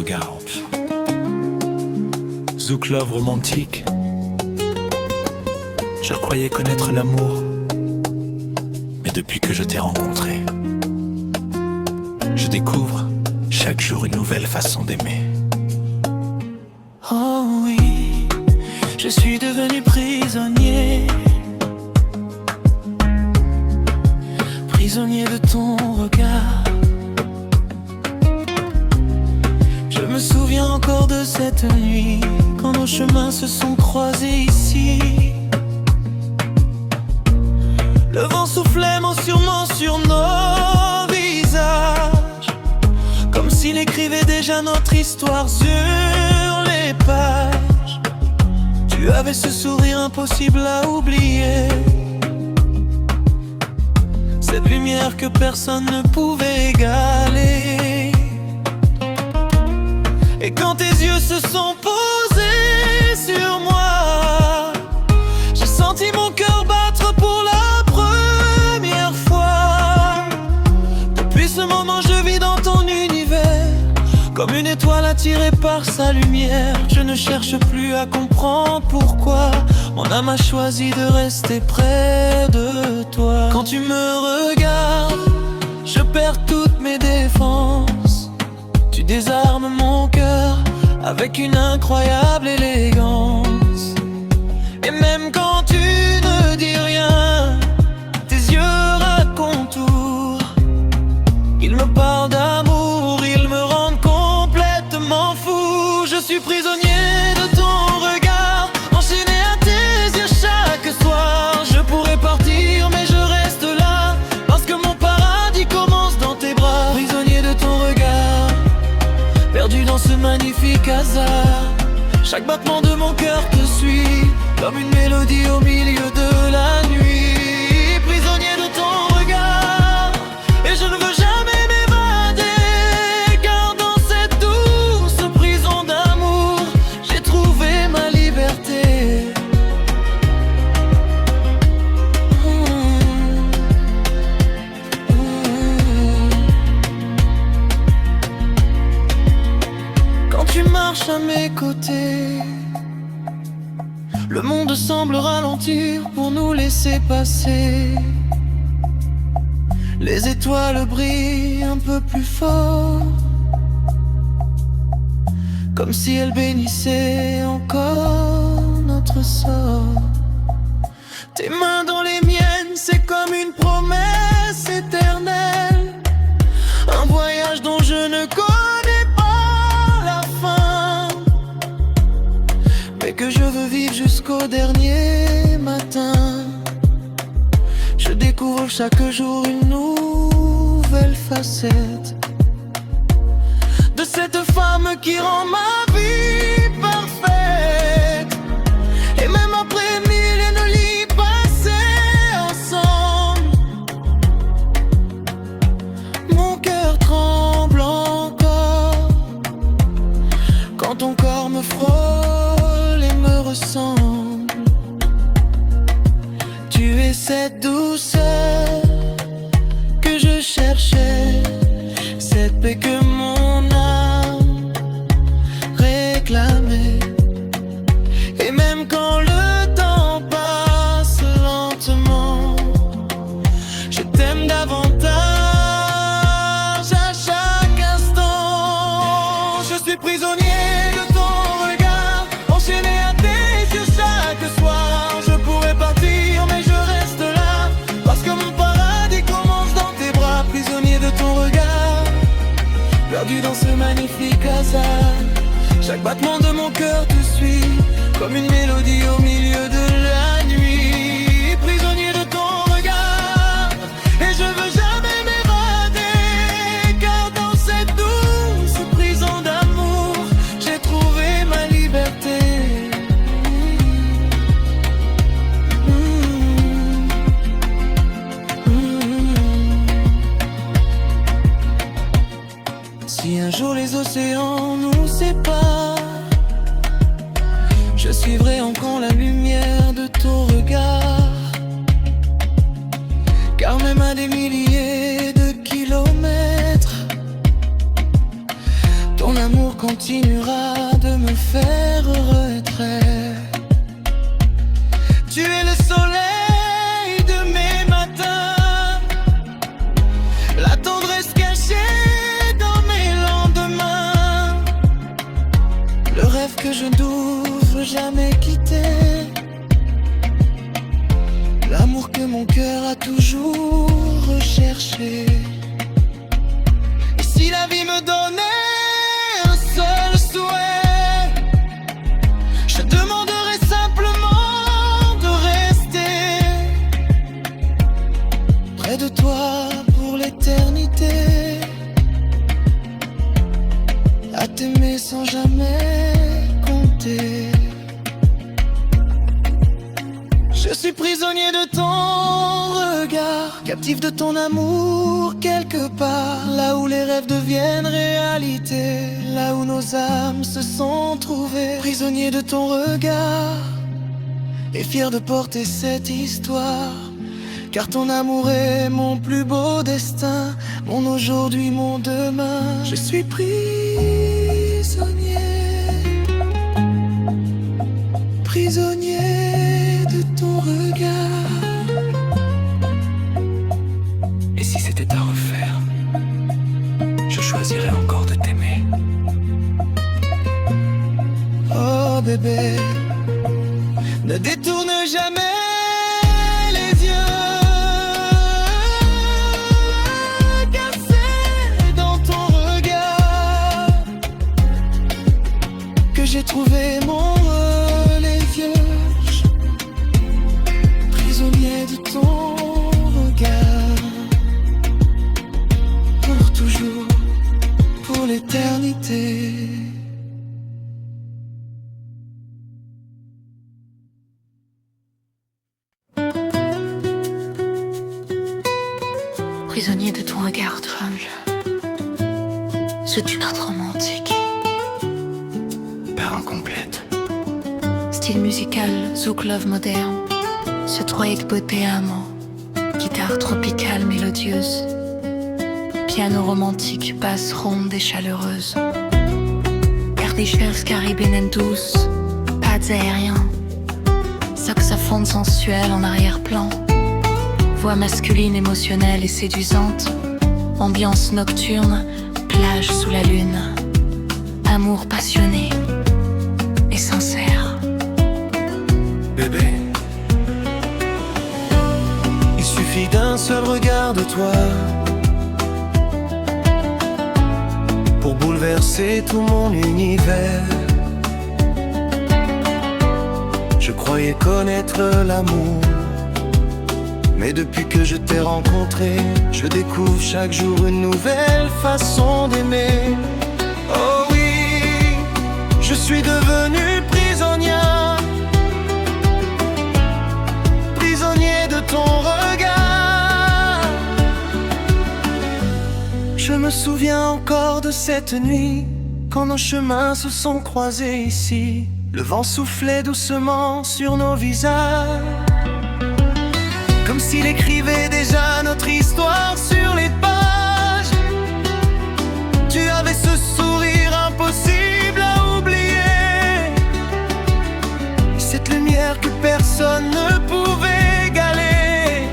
regard. Zouk Love romantique. Je croyais connaître l'amour, mais depuis que je t'ai rencontré, je découvre chaque jour une nouvelle façon d'aimer. Oh oui, je suis devenu prisonnier. Prisonnier de ton regard. Je me souviens encore de cette nuit, quand nos chemins se sont croisés ici. Le vent soufflait sûrement sur nos visages, comme s'il écrivait déjà notre histoire sur les pages. Tu avais ce sourire impossible à oublier, cette lumière que personne ne pouvait égaler. Et quand tes yeux se sont posés sur moi, j'ai senti mon cœur battre pour la première fois. Depuis ce moment je vis dans ton univers, comme une étoile attirée par sa lumière. Je ne cherche plus à comprendre pourquoi mon âme a choisi de rester près de toi. Quand tu me regardes, je perds toutes mes défenses. Tu désarmes mon cœur avec une incroyable élégance. Et même quand tu ne dis rien, tes yeux racontent tout. Ils me parlent d'amour, ils me rendent complètement fou. Je suis prisonnier de ton regard, enchaîné à tes yeux chaque soir. Je pourrais partir mais je reste là, parce que mon paradis commence dans tes bras. Prisonnier de ton regard, perdu dans ce magnifique hasard. Chaque battement de mon cœur te suit, comme une mélodie au milieu de la nuit. Prisonnier de ton regard, et je ne veux jamais m'évader, car dans cette douce prison d'amour, j'ai trouvé ma liberté. Quand tu marches à mes côtés, le monde semble ralentir pour nous laisser passer. Les étoiles brillent un peu plus fort, comme si elles bénissaient encore notre sort. Tes mains dans les miennes, c'est comme une promesse éternelle, un voyage dont je ne connais pas la fin, mais que je veux vivre jusqu'au dernier matin. Je découvre chaque jour une nouvelle facette de cette femme qui rend ma vie parfaite. Et même après mille et nos lits passés ensemble, mon cœur tremble encore quand ton corps me frôle et me ressemble. Tu es cette douceur que je cherchais, cette paix que mon âme réclamait. Et même quand le temps passe lentement, je t'aime davantage à chaque instant. Je suis prisonnier de ton regard, enchaîné à tes yeux chaque soir. Je pourrais partir mais je reste là, parce que mon paradis commence dans tes bras. Prisonnier de ton regard, perdu dans ce magnifique hasard. Chaque battement de mon cœur te suit, comme une mélodie au milieu de la nuit. Prisonnier de ton regard, et je veux jamais m'évader, car dans cette douce prison d'amour, j'ai trouvé ma liberté. Si un jour les océans nous séparent, je suivrai encore la lumière de ton regard. Car même à des milliers de kilomètres, ton amour continuera de me faire retrait. Tu es le soleil de mes matins, la tendresse cachée dans mes lendemains, le rêve que je n'ouvre jamais quitter, l'amour que mon cœur a toujours recherché. Et si la vie me donnait un seul souhait, je demanderais simplement de rester près de toi pour l'éternité, à t'aimer sans jamais compter. Je suis prisonnier de ton regard, captif de ton amour quelque part, là où les rêves deviennent réalité, là où nos âmes se sont trouvées. Prisonnier de ton regard et fier de porter cette histoire, car ton amour est mon plus beau destin, mon aujourd'hui, mon demain. Je suis prisonnier, prisonnier de ton regard. Et si c'était à refaire, je choisirais encore de t'aimer. Oh bébé, ne détourne jamais les yeux, car c'est dans ton regard que j'ai trouvé mon religieux. Prisonnier de ton regard, pour toujours, pour l'éternité. Prisonnier de ton regard étrange, c'est une art romantique. Part incomplète. Style musical, zouk love moderne, ce project beauté amo. Guitare tropicale mélodieuse, piano romantique, basse ronde et chaleureuse. Air des chefs caribéennes douces, pads aériens, saxophone sensuel en arrière-plan. Voix masculine émotionnelle et séduisante, ambiance nocturne, plage sous la lune, amour passionné et sincère. Bébé, il suffit d'un seul regard de toi pour bouleverser tout mon univers. Je croyais connaître l'amour, mais depuis que je t'ai rencontré, je découvre chaque jour une nouvelle façon d'aimer. Oh oui, je suis devenu prisonnier, prisonnier de ton regard. Je me souviens encore de cette nuit, quand nos chemins se sont croisés ici. Le vent soufflait doucement sur nos visages, comme s'il écrivait déjà notre histoire sur les pages. Tu avais ce sourire impossible à oublier, cette lumière que personne ne pouvait égaler.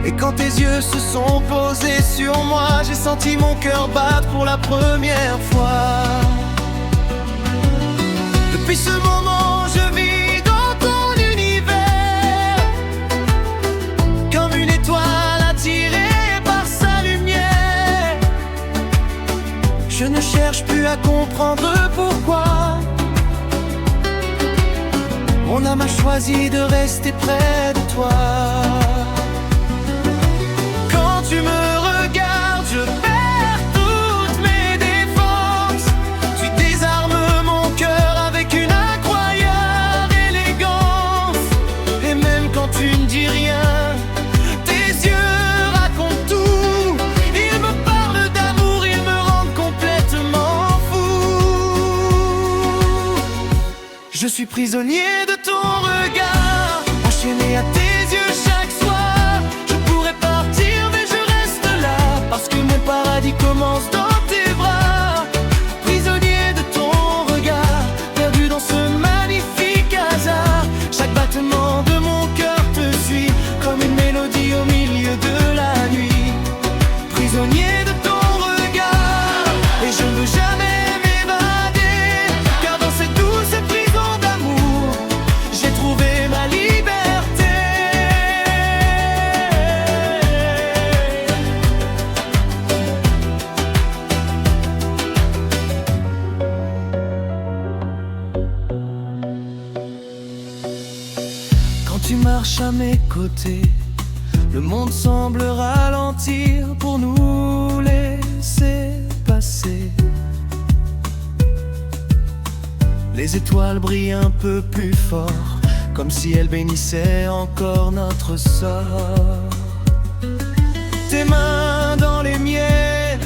Et quand tes yeux se sont posés sur moi, j'ai senti mon cœur battre pour la première fois. Depuis ce moment, je vis dans ton univers, comme une étoile attirée par sa lumière. Je ne cherche plus à comprendre pourquoi mon âme a choisi de rester près de toi. Quand tu me regardes, je perds toutes mes défenses. Tu désarmes mon cœur avec une incroyable élégance. Et même quand tu ne dis rien, tes yeux racontent tout. Ils me parlent d'amour, ils me rendent complètement fou. Je suis prisonnier de ton regard, enchaîné à tes yeux chaque soir. Je pourrais partir mais je reste là, parce que mon paradis commence dans tes bras. côté. Le monde semble ralentir pour nous laisser passer. Les étoiles brillent un peu plus fort, comme si elles bénissaient encore notre sort. Tes mains dans les miennes,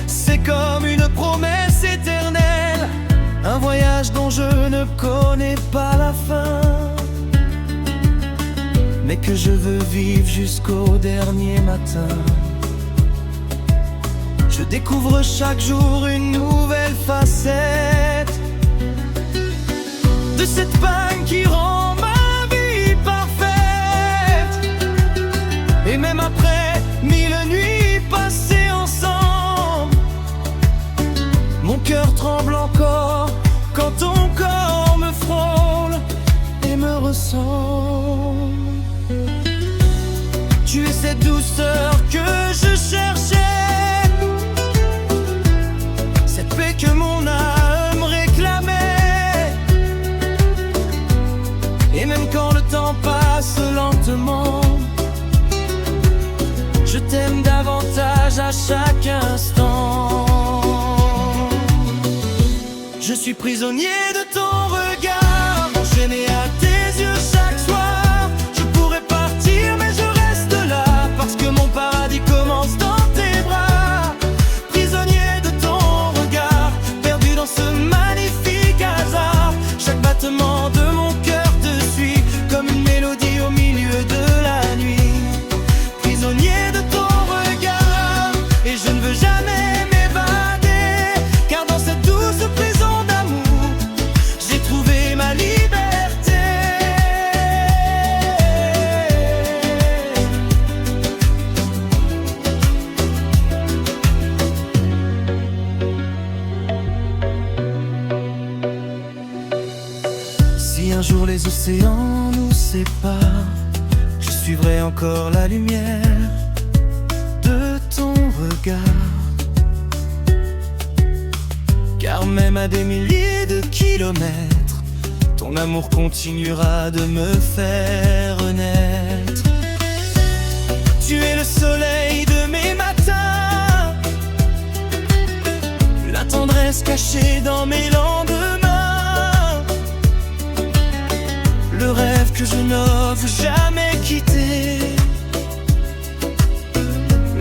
c'est comme une promesse éternelle. Un voyage dont je ne connais pas la fin, mais que je veux vivre jusqu'au dernier matin. Je découvre chaque jour une nouvelle facette de cette panne qui rend ma vie parfaite. Et même après 1000 nuits passées ensemble, mon cœur tremble encore quand ton corps me frôle et me ressemble. Tu es cette douceur que je cherchais, cette paix que mon âme réclamait. Et même quand le temps passe lentement, je t'aime davantage à chaque instant. Je suis prisonnier de ton regard, enchaîné à tes yeux chaque soir. Je pourrais partir mais je reste là, parce que mon paradis commence dans tes bras. Prisonnier de ton regard, perdu dans ce magnifique hasard. Chaque battement de mon cœur te suit, comme une mélodie au milieu de la nuit. Prisonnier de ton regard, et je ne veux jamais m'évader, car dans cette douce prison d'amour, j'ai trouvé ma liberté. Si un jour les océans nous séparent, je suivrai encore la lumière de ton regard. Car même à des milliers de kilomètres, ton amour continuera de me faire naître. Tu es le soleil de mes matins, la tendresse cachée dans mes lendemains, le rêve que je n'ose jamais quitter,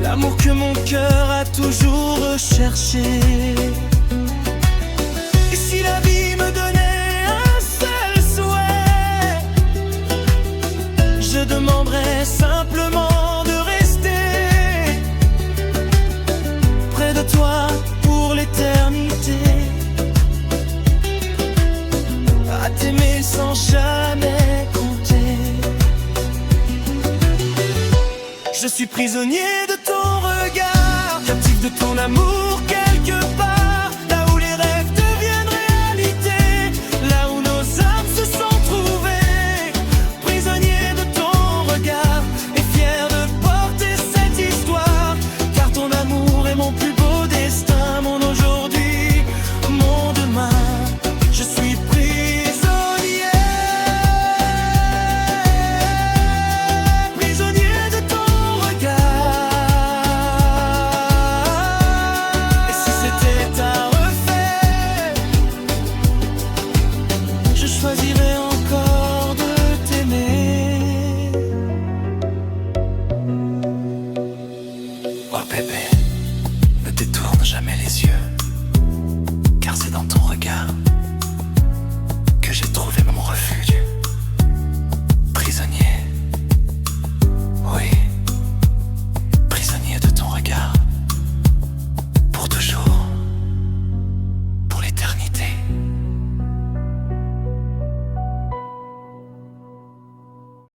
l'amour que mon cœur a toujours recherché. Et si la vie me donnait un seul souhait, je demanderais simplement de rester près de toi pour l'éternité, à t'aimer sans jamais compter. Je suis prisonnier de ton regard, captif de ton amour quelque part, là où les rêves deviennent réalité, là où nos âmes se sont trouvées. Prisonnier de ton regard, et fier de porter cette histoire, car ton amour est mon plus beau destin, mon aujourd'hui, mon demain. Je suis prisonnier, prisonnier de ton regard. Et si c'était à refaire, je choisirais encore de t'aimer. Oh bébé.